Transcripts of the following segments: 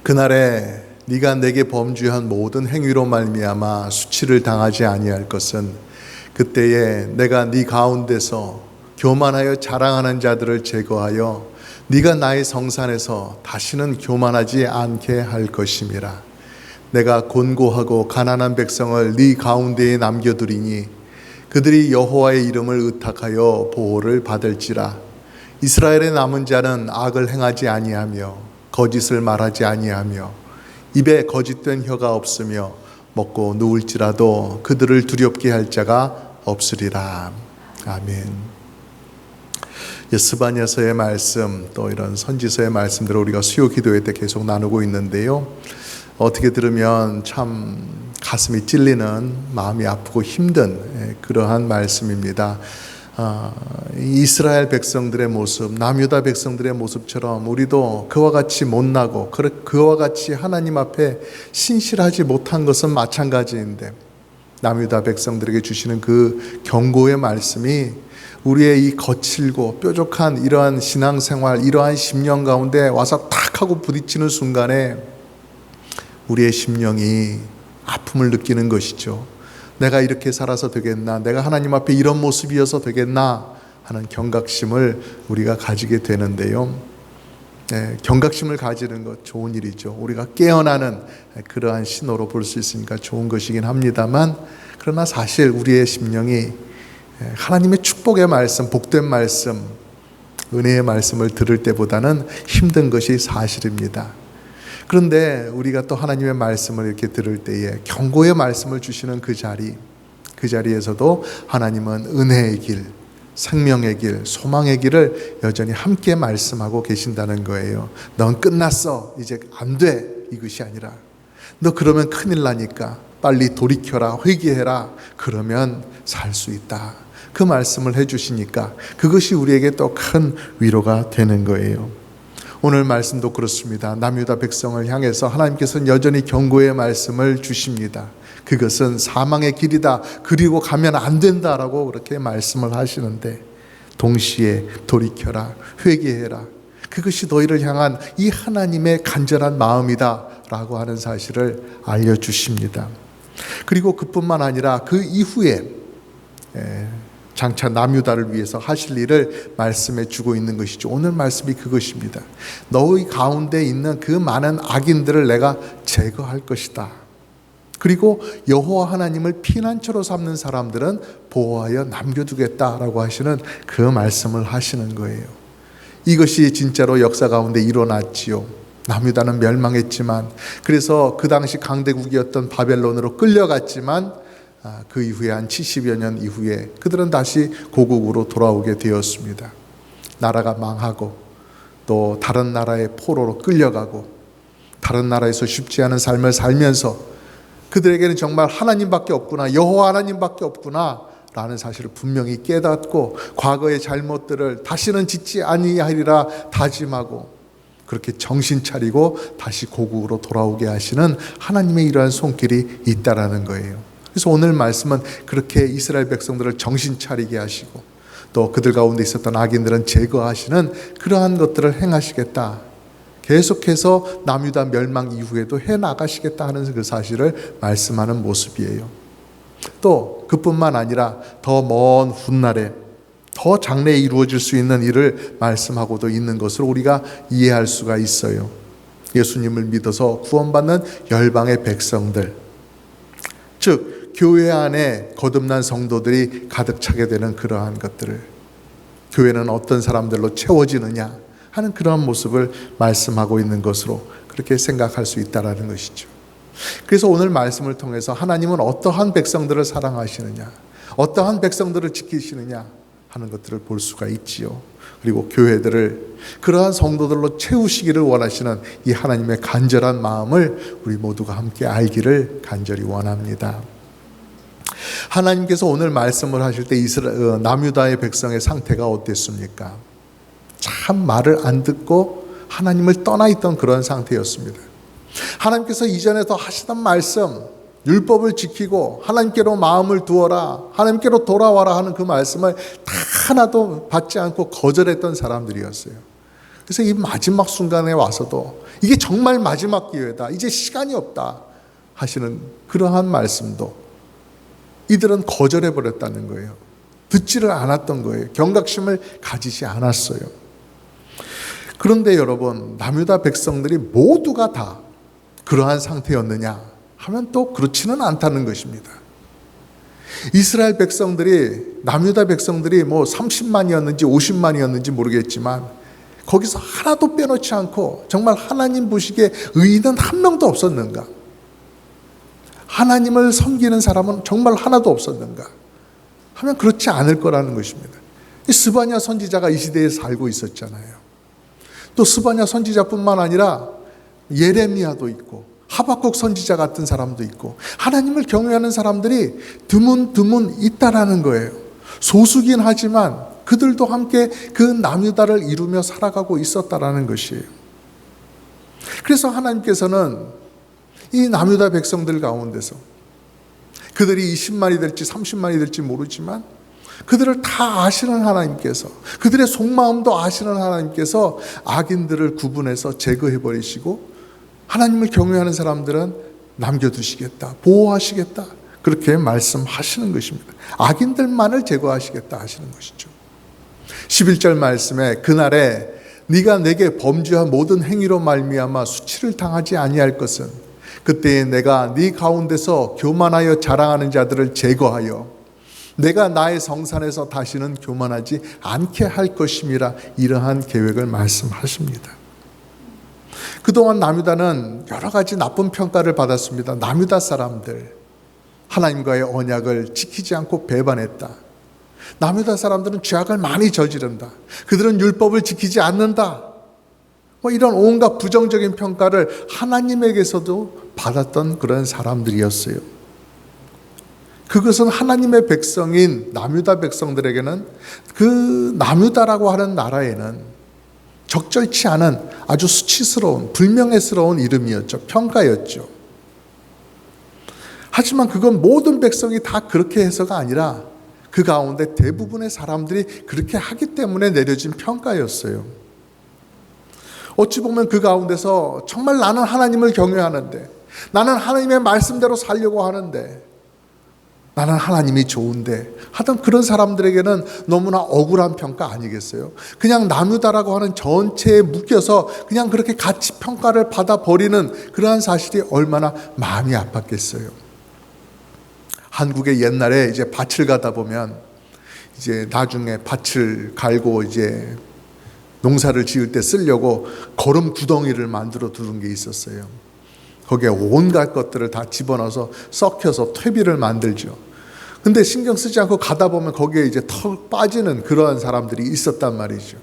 그날에 네가 내게 범죄한 모든 행위로 말미암아 수치를 당하지 아니할 것은 그때에 내가 네 가운데서 교만하여 자랑하는 자들을 제거하여 네가 나의 성산에서 다시는 교만하지 않게 할 것임이라. 내가 곤고하고 가난한 백성을 네 가운데에 남겨두리니 그들이 여호와의 이름을 의탁하여 보호를 받을지라. 이스라엘의 남은 자는 악을 행하지 아니하며 거짓을 말하지 아니하며 입에 거짓된 혀가 없으며 먹고 누울지라도 그들을 두렵게 할 자가 없으리라. 아멘. 스바냐서의 말씀, 또 이런 선지서의 말씀들을 우리가 수요 기도회 때 계속 나누고 있는데요, 어떻게 들으면 참 가슴이 찔리는, 마음이 아프고 힘든 그러한 말씀입니다. 이스라엘 백성들의 모습, 남유다 백성들의 모습처럼 우리도 그와 같이 못나고 그와 같이 하나님 앞에 신실하지 못한 것은 마찬가지인데, 남유다 백성들에게 주시는 그 경고의 말씀이 우리의 이 거칠고 뾰족한 이러한 신앙생활, 이러한 심령 가운데 와서 탁 하고 부딪히는 순간에 우리의 심령이 아픔을 느끼는 것이죠. 내가 이렇게 살아서 되겠나? 내가 하나님 앞에 이런 모습이어서 되겠나? 하는 경각심을 우리가 가지게 되는데요. 경각심을 가지는 것 좋은 일이죠. 우리가 깨어나는 그러한 신호로 볼 수 있으니까 좋은 것이긴 합니다만, 그러나 사실 우리의 심령이 하나님의 축복의 말씀, 복된 말씀, 은혜의 말씀을 들을 때보다는 힘든 것이 사실입니다. 그런데 우리가 또 하나님의 말씀을 이렇게 들을 때에 경고의 말씀을 주시는 그 자리에서도 하나님은 은혜의 길, 생명의 길, 소망의 길을 여전히 함께 말씀하고 계신다는 거예요. 넌 끝났어, 이제 안 돼, 이것이 아니라 너 그러면 큰일 나니까 빨리 돌이켜라, 회개해라, 그러면 살 수 있다. 그 말씀을 해주시니까 그것이 우리에게 또 큰 위로가 되는 거예요. 오늘 말씀도 그렇습니다. 남유다 백성을 향해서 하나님께서는 여전히 경고의 말씀을 주십니다. 그것은 사망의 길이다, 그리고 가면 안 된다라고 그렇게 말씀을 하시는데, 동시에 돌이켜라, 회개해라, 그것이 너희를 향한 이 하나님의 간절한 마음이다 라고 하는 사실을 알려주십니다. 그리고 그뿐만 아니라 그 이후에 장차 남유다를 위해서 하실 일을 말씀해 주고 있는 것이죠. 오늘 말씀이 그것입니다. 너희 가운데 있는 그 많은 악인들을 내가 제거할 것이다. 그리고 여호와 하나님을 피난처로 삼는 사람들은 보호하여 남겨두겠다라고 하시는 그 말씀을 하시는 거예요. 이것이 진짜로 역사 가운데 일어났지요. 남유다는 멸망했지만, 그래서 그 당시 강대국이었던 바벨론으로 끌려갔지만 그 이후에 한 70여 년 이후에 그들은 다시 고국으로 돌아오게 되었습니다. 나라가 망하고 또 다른 나라의 포로로 끌려가고 다른 나라에서 쉽지 않은 삶을 살면서 그들에게는 정말 하나님밖에 없구나, 여호와 하나님밖에 없구나 라는 사실을 분명히 깨닫고 과거의 잘못들을 다시는 짓지 아니하리라 다짐하고 그렇게 정신 차리고 다시 고국으로 돌아오게 하시는 하나님의 이러한 손길이 있다라는 거예요. 그래서 오늘 말씀은 그렇게 이스라엘 백성들을 정신 차리게 하시고 또 그들 가운데 있었던 악인들은 제거하시는 그러한 것들을 행하시겠다, 계속해서 남유다 멸망 이후에도 해나가시겠다 하는 그 사실을 말씀하는 모습이에요. 또 그뿐만 아니라 더 먼 훗날에 더 장래에 이루어질 수 있는 일을 말씀하고도 있는 것을 우리가 이해할 수가 있어요. 예수님을 믿어서 구원받는 열방의 백성들, 즉 교회 안에 거듭난 성도들이 가득 차게 되는 그러한 것들을, 교회는 어떤 사람들로 채워지느냐 하는 그러한 모습을 말씀하고 있는 것으로 그렇게 생각할 수 있다는 것이죠. 그래서 오늘 말씀을 통해서 하나님은 어떠한 백성들을 사랑하시느냐, 어떠한 백성들을 지키시느냐 하는 것들을 볼 수가 있지요. 그리고 교회들을 그러한 성도들로 채우시기를 원하시는 이 하나님의 간절한 마음을 우리 모두가 함께 알기를 간절히 원합니다. 하나님께서 오늘 말씀을 하실 때 남유다의 백성의 상태가 어땠습니까? 참 말을 안 듣고 하나님을 떠나 있던 그런 상태였습니다. 하나님께서 이전에도 하시던 말씀, 율법을 지키고 하나님께로 마음을 두어라, 하나님께로 돌아와라 하는 그 말씀을 다 하나도 받지 않고 거절했던 사람들이었어요. 그래서 이 마지막 순간에 와서도 이게 정말 마지막 기회다. 이제 시간이 없다 하시는 그러한 말씀도 이들은 거절해 버렸다는 거예요. 듣지를 않았던 거예요. 경각심을 가지지 않았어요. 그런데 여러분, 남유다 백성들이 모두가 다 그러한 상태였느냐 하면 또 그렇지는 않다는 것입니다. 이스라엘 백성들이, 남유다 백성들이 뭐 30만이었는지 50만이었는지 모르겠지만 거기서 하나도 빼놓지 않고 정말 하나님 보시기에 의인은 한 명도 없었는가? 하나님을 섬기는 사람은 정말 하나도 없었는가? 하면 그렇지 않을 거라는 것입니다. 스바냐 선지자가 이 시대에 살고 있었잖아요. 또 스바냐 선지자뿐만 아니라 예레미야도 있고 하박국 선지자 같은 사람도 있고 하나님을 경외하는 사람들이 드문드문 있다라는 거예요. 소수긴 하지만 그들도 함께 그 남유다를 이루며 살아가고 있었다라는 것이에요. 그래서 하나님께서는 이 남유다 백성들 가운데서 그들이 20만이 될지 30만이 될지 모르지만 그들을 다 아시는 하나님께서, 그들의 속마음도 아시는 하나님께서 악인들을 구분해서 제거해버리시고 하나님을 경외하는 사람들은 남겨두시겠다, 보호하시겠다, 그렇게 말씀하시는 것입니다. 악인들만을 제거하시겠다 하시는 것이죠. 11절 말씀에 그날에 네가 내게 범죄한 모든 행위로 말미암아 수치를 당하지 아니할 것은 그때에 내가 네 가운데서 교만하여 자랑하는 자들을 제거하여 내가 나의 성산에서 다시는 교만하지 않게 할 것임이라, 이러한 계획을 말씀하십니다. 그동안 남유다는 여러 가지 나쁜 평가를 받았습니다. 남유다 사람들, 하나님과의 언약을 지키지 않고 배반했다. 남유다 사람들은 죄악을 많이 저지른다. 그들은 율법을 지키지 않는다. 이런 온갖 부정적인 평가를 하나님에게서도 받았던 그런 사람들이었어요. 그것은 하나님의 백성인 남유다 백성들에게는 그 남유다라고 하는 나라에는 적절치 않은 아주 수치스러운, 불명예스러운 이름이었죠. 평가였죠. 하지만 그건 모든 백성이 다 그렇게 해서가 아니라 그 가운데 대부분의 사람들이 그렇게 하기 때문에 내려진 평가였어요. 어찌 보면 그 가운데서 정말 나는 하나님을 경외하는데, 나는 하나님의 말씀대로 살려고 하는데, 나는 하나님이 좋은데 하던 그런 사람들에게는 너무나 억울한 평가 아니겠어요? 그냥 남유다라고 하는 전체에 묶여서 그냥 그렇게 같이 평가를 받아버리는 그러한 사실이 얼마나 마음이 아팠겠어요. 한국에 옛날에 이제 밭을 가다 보면 이제 나중에 밭을 갈고 이제 농사를 지을 때 쓰려고 거름 구덩이를 만들어 두는 게 있었어요. 거기에 온갖 것들을 다 집어넣어서 썩혀서 퇴비를 만들죠. 근데 신경 쓰지 않고 가다 보면 거기에 이제 턱 빠지는 그러한 사람들이 있었단 말이죠.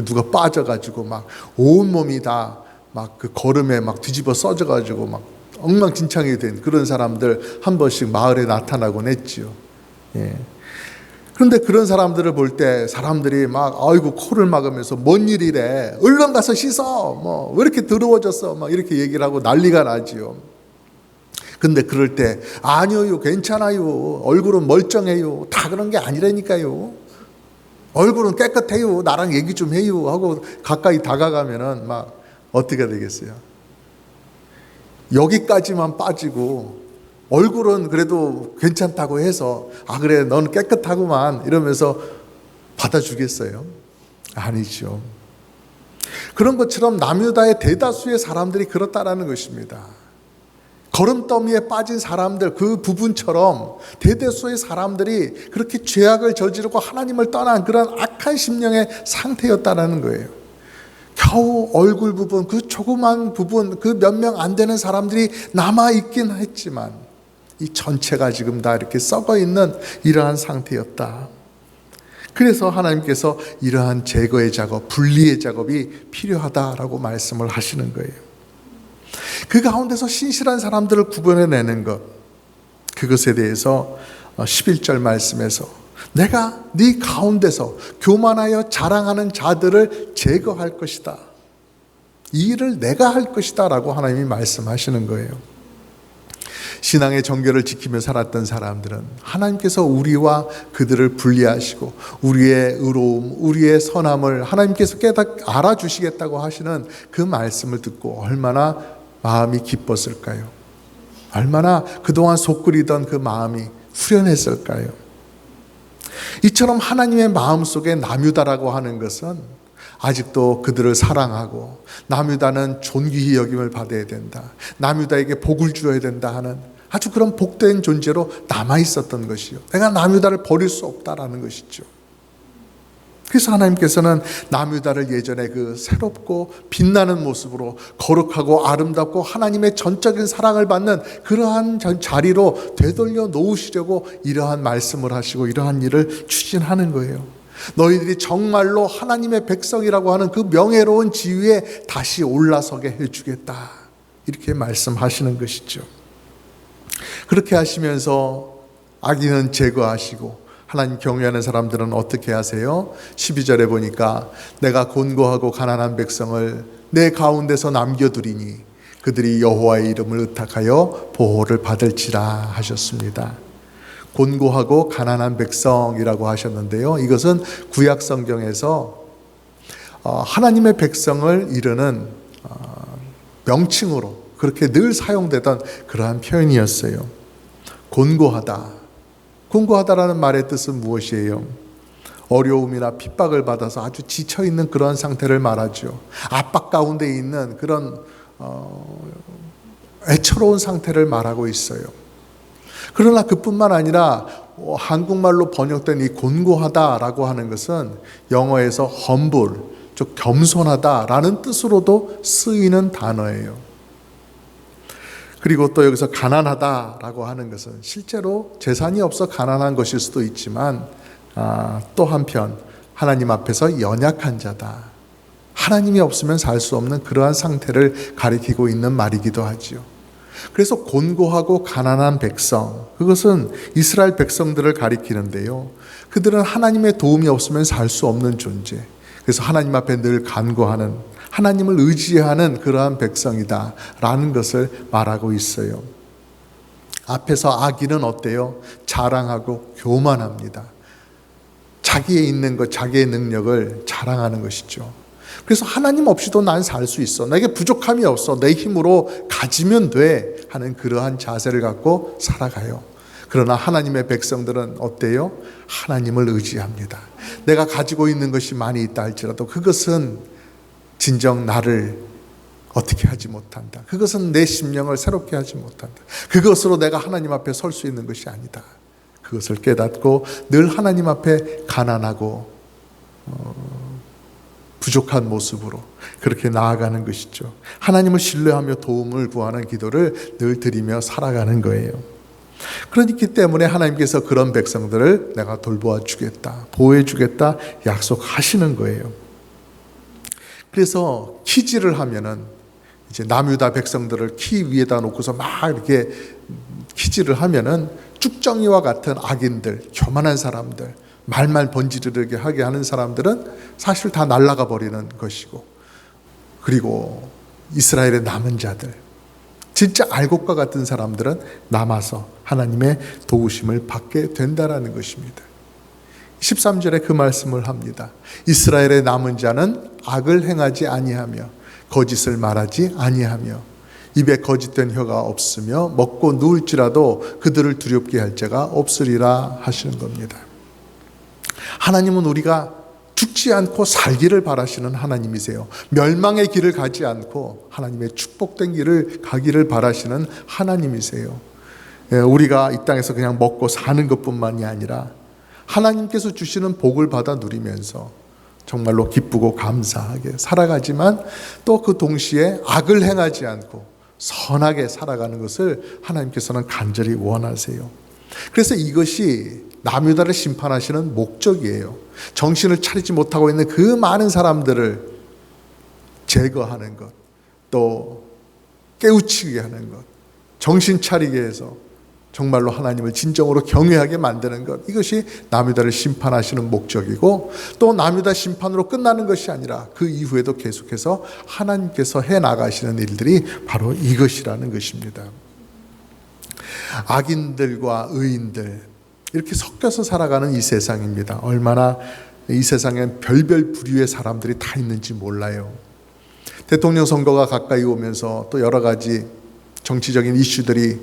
누가 빠져가지고 막 온몸이 다 막 그 거름에 막 뒤집어 써져가지고 막 엉망진창이 된 그런 사람들 한 번씩 마을에 나타나곤 했지요. 예. 그런데 그런 사람들을 볼 때 사람들이 막 아이고 코를 막으면서 뭔 일이래, 얼른 가서 씻어, 뭐 왜 이렇게 더러워졌어, 막 이렇게 얘기를 하고 난리가 나지요. 근데 그럴 때 아니요, 괜찮아요, 얼굴은 멀쩡해요, 다 그런 게 아니라니까요, 얼굴은 깨끗해요, 나랑 얘기 좀 해요 하고 가까이 다가가면은 막 어떻게 되겠어요? 여기까지만 빠지고 얼굴은 그래도 괜찮다고 해서 아 그래 넌 깨끗하구만 이러면서 받아주겠어요? 아니죠. 그런 것처럼 남유다의 대다수의 사람들이 그렇다라는 것입니다. 거름더미에 빠진 사람들 그 부분처럼 대다수의 사람들이 그렇게 죄악을 저지르고 하나님을 떠난 그런 악한 심령의 상태였다라는 거예요. 겨우 얼굴 부분, 그 조그만 부분, 그 몇 명 안 되는 사람들이 남아있긴 했지만 이 전체가 지금 다 이렇게 썩어있는 이러한 상태였다. 그래서 하나님께서 이러한 제거의 작업, 분리의 작업이 필요하다라고 말씀을 하시는 거예요. 그 가운데서 신실한 사람들을 구분해내는 것, 그것에 대해서 11절 말씀에서 내가 네 가운데서 교만하여 자랑하는 자들을 제거할 것이다, 이 일을 내가 할 것이다 라고 하나님이 말씀하시는 거예요. 신앙의 정결을 지키며 살았던 사람들은 하나님께서 우리와 그들을 분리하시고 우리의 의로움, 우리의 선함을 하나님께서 알아주시겠다고 하시는 그 말씀을 듣고 얼마나 마음이 기뻤을까요? 얼마나 그동안 속 끓이던 그 마음이 후련했을까요? 이처럼 하나님의 마음속에 남유다라고 하는 것은 아직도 그들을 사랑하고 남유다는 존귀히 여김을 받아야 된다, 남유다에게 복을 주어야 된다 하는 아주 그런 복된 존재로 남아있었던 것이요, 내가 남유다를 버릴 수 없다라는 것이죠. 그래서 하나님께서는 남유다를 예전에 그 새롭고 빛나는 모습으로 거룩하고 아름답고 하나님의 전적인 사랑을 받는 그러한 자리로 되돌려 놓으시려고 이러한 말씀을 하시고 이러한 일을 추진하는 거예요. 너희들이 정말로 하나님의 백성이라고 하는 그 명예로운 지위에 다시 올라서게 해주겠다, 이렇게 말씀하시는 것이죠. 그렇게 하시면서 악인은 제거하시고 하나님 경외하는 사람들은 어떻게 하세요? 12절에 보니까 내가 곤고하고 가난한 백성을 내 가운데서 남겨두리니 그들이 여호와의 이름을 의탁하여 보호를 받을지라 하셨습니다. 곤고하고 가난한 백성이라고 하셨는데요, 이것은 구약 성경에서 하나님의 백성을 이르는 명칭으로 그렇게 늘 사용되던 그러한 표현이었어요. 곤고하다라는 말의 뜻은 무엇이에요? 어려움이나 핍박을 받아서 아주 지쳐있는 그런 상태를 말하죠. 압박 가운데 있는 그런 애처로운 상태를 말하고 있어요. 그러나 그뿐만 아니라 한국말로 번역된 이 곤고하다라고 하는 것은 영어에서 humble, 즉 겸손하다라는 뜻으로도 쓰이는 단어예요. 그리고 또 여기서 가난하다라고 하는 것은 실제로 재산이 없어 가난한 것일 수도 있지만 또 한편 하나님 앞에서 연약한 자다, 하나님이 없으면 살 수 없는 그러한 상태를 가리키고 있는 말이기도 하지요. 그래서 곤고하고 가난한 백성, 그것은 이스라엘 백성들을 가리키는데요, 그들은 하나님의 도움이 없으면 살 수 없는 존재, 그래서 하나님 앞에 늘 간구하는, 하나님을 의지하는 그러한 백성이다 라는 것을 말하고 있어요. 앞에서 악인은 어때요? 자랑하고 교만합니다. 자기에 있는 것, 자기의 능력을 자랑하는 것이죠. 그래서 하나님 없이도 난 살 수 있어, 내게 부족함이 없어, 내 힘으로 가지면 돼 하는 그러한 자세를 갖고 살아가요. 그러나 하나님의 백성들은 어때요? 하나님을 의지합니다. 내가 가지고 있는 것이 많이 있다 할지라도 그것은 진정 나를 어떻게 하지 못한다, 그것은 내 심령을 새롭게 하지 못한다, 그것으로 내가 하나님 앞에 설 수 있는 것이 아니다, 그것을 깨닫고 늘 하나님 앞에 가난하고 부족한 모습으로 그렇게 나아가는 것이죠. 하나님을 신뢰하며 도움을 구하는 기도를 늘 드리며 살아가는 거예요. 그렇기 때문에 하나님께서 그런 백성들을 내가 돌보아 주겠다, 보호해 주겠다 약속하시는 거예요. 그래서 키질을 하면은 이제 남유다 백성들을 키 위에다 놓고서 막 이렇게 키질을 하면은 쭉정이와 같은 악인들, 교만한 사람들, 말만 번지르르게 하게 하는 사람들은 사실 다 날아가 버리는 것이고, 그리고 이스라엘의 남은 자들, 진짜 알곡과 같은 사람들은 남아서 하나님의 도우심을 받게 된다라는 것입니다. 13절에 그 말씀을 합니다. 이스라엘의 남은 자는 악을 행하지 아니하며 거짓을 말하지 아니하며 입에 거짓된 혀가 없으며 먹고 누울지라도 그들을 두렵게 할 자가 없으리라 하시는 겁니다. 하나님은 우리가 죽지 않고 살기를 바라시는 하나님이세요. 멸망의 길을 가지 않고 하나님의 축복된 길을 가기를 바라시는 하나님이세요. 우리가 이 땅에서 그냥 먹고 사는 것뿐만이 아니라 하나님께서 주시는 복을 받아 누리면서 정말로 기쁘고 감사하게 살아가지만 또 그 동시에 악을 행하지 않고 선하게 살아가는 것을 하나님께서는 간절히 원하세요. 그래서 이것이 남유다를 심판하시는 목적이에요. 정신을 차리지 못하고 있는 그 많은 사람들을 제거하는 것, 또 깨우치게 하는 것, 정신 차리게 해서 정말로 하나님을 진정으로 경외하게 만드는 것, 이것이 남유다를 심판하시는 목적이고, 또 남유다 심판으로 끝나는 것이 아니라 그 이후에도 계속해서 하나님께서 해나가시는 일들이 바로 이것이라는 것입니다. 악인들과 의인들 이렇게 섞여서 살아가는 이 세상입니다. 얼마나 이 세상엔 별별 부류의 사람들이 다 있는지 몰라요. 대통령 선거가 가까이 오면서 또 여러 가지 정치적인 이슈들이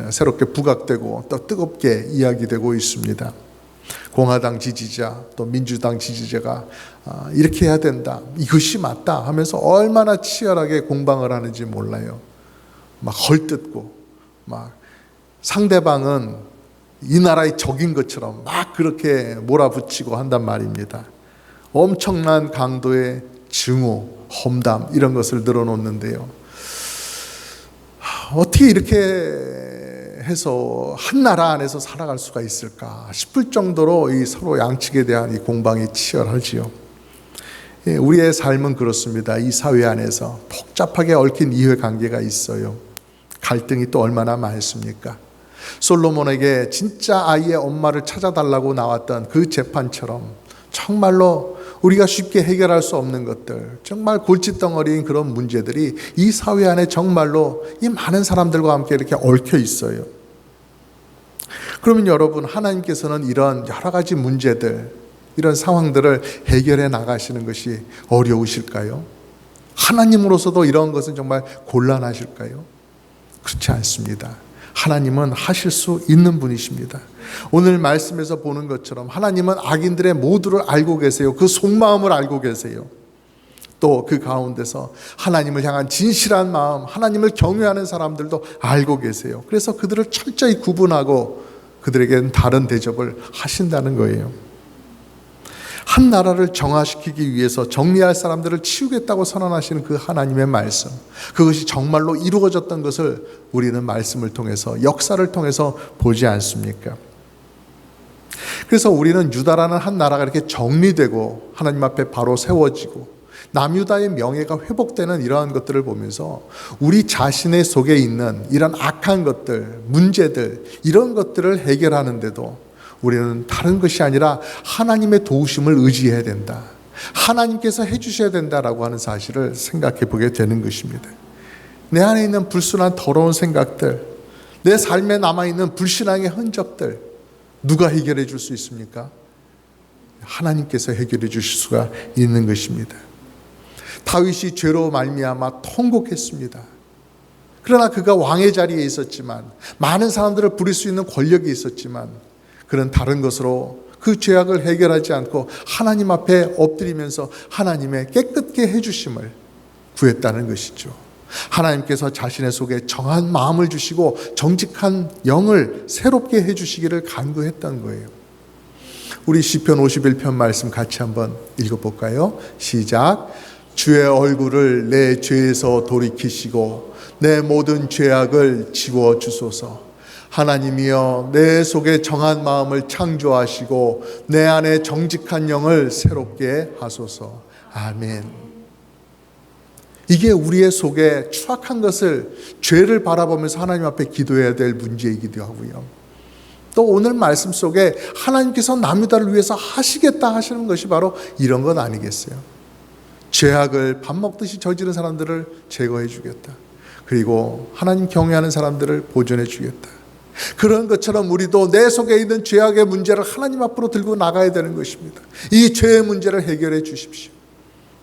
새롭게 부각되고 또 뜨겁게 이야기되고 있습니다. 공화당 지지자 또 민주당 지지자가 이렇게 해야 된다, 이것이 맞다 하면서 얼마나 치열하게 공방을 하는지 몰라요. 막 헐뜯고 막 상대방은 이 나라의 적인 것처럼 막 그렇게 몰아붙이고 한단 말입니다. 엄청난 강도의 증오, 험담 이런 것을 늘어놓는데요. 어떻게 이렇게 해서 한 나라 안에서 살아갈 수가 있을까 싶을 정도로 이 서로 양측에 대한 이 공방이 치열하지요. 우리의 삶은 그렇습니다. 이 사회 안에서 복잡하게 얽힌 이해관계가 있어요. 갈등이 또 얼마나 많습니까? 솔로몬에게 진짜 아이의 엄마를 찾아달라고 나왔던 그 재판처럼 정말로 우리가 쉽게 해결할 수 없는 것들, 정말 골칫덩어리인 그런 문제들이 이 사회 안에 정말로 이 많은 사람들과 함께 이렇게 얽혀 있어요. 그러면 여러분, 하나님께서는 이런 여러 가지 문제들, 이런 상황들을 해결해 나가시는 것이 어려우실까요? 하나님으로서도 이런 것은 정말 곤란하실까요? 그렇지 않습니다. 하나님은 하실 수 있는 분이십니다. 오늘 말씀에서 보는 것처럼 하나님은 악인들의 모두를 알고 계세요. 그 속마음을 알고 계세요. 또 그 가운데서 하나님을 향한 진실한 마음, 하나님을 경외하는 사람들도 알고 계세요. 그래서 그들을 철저히 구분하고 그들에게는 다른 대접을 하신다는 거예요. 한 나라를 정화시키기 위해서 정리할 사람들을 치우겠다고 선언하시는 그 하나님의 말씀, 그것이 정말로 이루어졌던 것을 우리는 말씀을 통해서, 역사를 통해서 보지 않습니까? 그래서 우리는 유다라는 한 나라가 이렇게 정리되고 하나님 앞에 바로 세워지고 남유다의 명예가 회복되는 이러한 것들을 보면서 우리 자신의 속에 있는 이런 악한 것들, 문제들, 이런 것들을 해결하는데도 우리는 다른 것이 아니라 하나님의 도우심을 의지해야 된다, 하나님께서 해주셔야 된다라고 하는 사실을 생각해 보게 되는 것입니다. 내 안에 있는 불순한 더러운 생각들, 내 삶에 남아있는 불신앙의 흔적들, 누가 해결해 줄 수 있습니까? 하나님께서 해결해 주실 수가 있는 것입니다. 다윗이 죄로 말미암아 통곡했습니다. 그러나 그가 왕의 자리에 있었지만, 많은 사람들을 부릴 수 있는 권력이 있었지만, 그는 다른 것으로 그 죄악을 해결하지 않고 하나님 앞에 엎드리면서 하나님의 깨끗게 해주심을 구했다는 것이죠. 하나님께서 자신의 속에 정한 마음을 주시고 정직한 영을 새롭게 해주시기를 간구했던 거예요. 우리 시편 51편 말씀 같이 한번 읽어볼까요? 시작. 주의 얼굴을 내 죄에서 돌이키시고 내 모든 죄악을 지워주소서. 하나님이여, 내 속에 정한 마음을 창조하시고 내 안에 정직한 영을 새롭게 하소서. 아멘. 이게 우리의 속에 추악한 것을, 죄를 바라보면서 하나님 앞에 기도해야 될 문제이기도 하고요. 또 오늘 말씀 속에 하나님께서 남유다를 위해서 하시겠다 하시는 것이 바로 이런 것 아니겠어요? 죄악을 밥 먹듯이 저지른 사람들을 제거해 주겠다. 그리고 하나님 경외하는 사람들을 보존해 주겠다. 그런 것처럼 우리도 내 속에 있는 죄악의 문제를 하나님 앞으로 들고 나가야 되는 것입니다. 이 죄의 문제를 해결해 주십시오.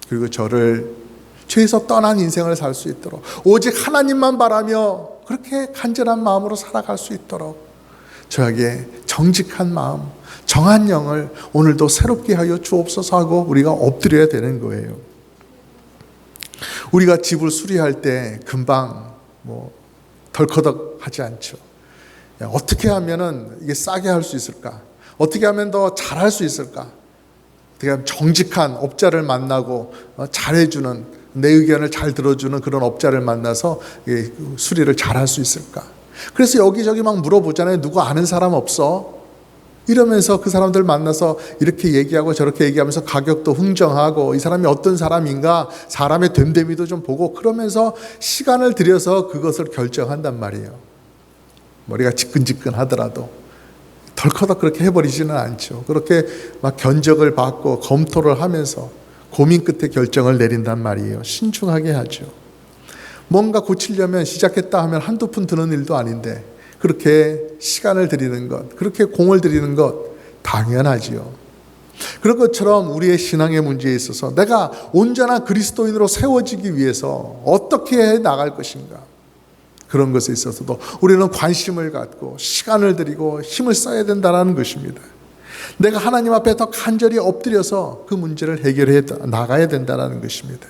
그리고 저를 죄에서 떠난 인생을 살 수 있도록, 오직 하나님만 바라며 그렇게 간절한 마음으로 살아갈 수 있도록 저에게 정직한 마음, 정한 영을 오늘도 새롭게 하여 주옵소서 하고 우리가 엎드려야 되는 거예요. 우리가 집을 수리할 때 금방 덜커덕 하지 않죠. 어떻게 하면은 이게 싸게 할 수 있을까? 어떻게 하면 더 잘할 수 있을까? 어떻게 하면 정직한 업자를 만나고 잘해주는, 내 의견을 잘 들어주는 그런 업자를 만나서 수리를 잘할 수 있을까? 그래서 여기저기 막 물어보잖아요. 누구 아는 사람 없어? 이러면서 그 사람들 만나서 이렇게 얘기하고 저렇게 얘기하면서 가격도 흥정하고 이 사람이 어떤 사람인가, 사람의 됨됨이도 좀 보고 그러면서 시간을 들여서 그것을 결정한단 말이에요. 머리가 지끈지끈 하더라도 덜커덕 그렇게 해버리지는 않죠. 그렇게 막 견적을 받고 검토를 하면서 고민 끝에 결정을 내린단 말이에요. 신중하게 하죠. 뭔가 고치려면 시작했다 하면 한두 푼 드는 일도 아닌데 그렇게 시간을 드리는 것, 그렇게 공을 들이는 것 당연하지요. 그런 것처럼 우리의 신앙의 문제에 있어서 내가 온전한 그리스도인으로 세워지기 위해서 어떻게 해 나갈 것인가, 그런 것에 있어서도 우리는 관심을 갖고 시간을 들이고 힘을 써야 된다는 것입니다. 내가 하나님 앞에 더 간절히 엎드려서 그 문제를 해결해 나가야 된다는 것입니다.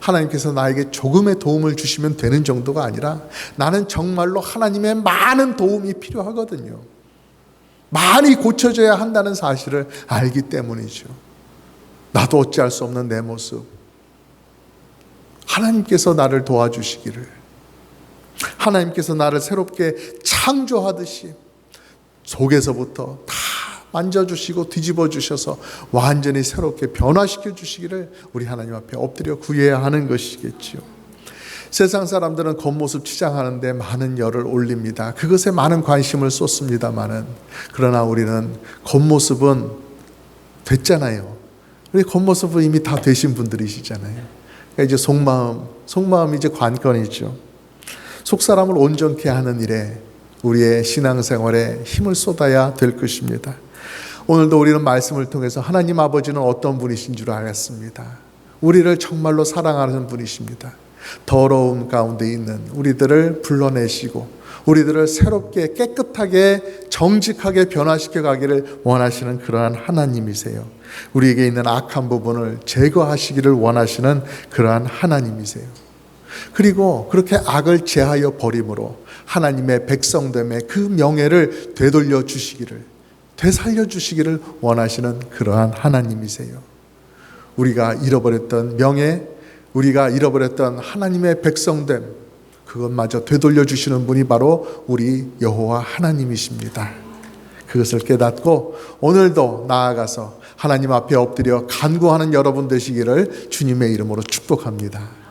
하나님께서 나에게 조금의 도움을 주시면 되는 정도가 아니라 나는 정말로 하나님의 많은 도움이 필요하거든요. 많이 고쳐져야 한다는 사실을 알기 때문이죠. 나도 어찌할 수 없는 내 모습, 하나님께서 나를 도와주시기를, 하나님께서 나를 새롭게 창조하듯이 속에서부터 다 만져주시고 뒤집어 주셔서 완전히 새롭게 변화시켜 주시기를 우리 하나님 앞에 엎드려 구해야 하는 것이겠지요. 세상 사람들은 겉모습 치장하는데 많은 열을 올립니다. 그것에 많은 관심을 쏟습니다마는, 그러나 우리는 겉모습은 됐잖아요. 우리 겉모습은 이미 다 되신 분들이시잖아요. 그러니까 이제 속마음이 이제 관건이죠. 속사람을 온전케 하는 일에 우리의 신앙생활에 힘을 쏟아야 될 것입니다. 오늘도 우리는 말씀을 통해서 하나님 아버지는 어떤 분이신 줄 알았습니다. 우리를 정말로 사랑하는 분이십니다. 더러움 가운데 있는 우리들을 불러내시고 우리들을 새롭게 깨끗하게 정직하게 변화시켜 가기를 원하시는 그러한 하나님이세요. 우리에게 있는 악한 부분을 제거하시기를 원하시는 그러한 하나님이세요. 그리고 그렇게 악을 제하여 버림으로 하나님의 백성됨의 그 명예를 되돌려 주시기를, 되살려 주시기를 원하시는 그러한 하나님이세요. 우리가 잃어버렸던 명예, 우리가 잃어버렸던 하나님의 백성됨, 그것마저 되돌려 주시는 분이 바로 우리 여호와 하나님이십니다. 그것을 깨닫고 오늘도 나아가서 하나님 앞에 엎드려 간구하는 여러분 되시기를 주님의 이름으로 축복합니다.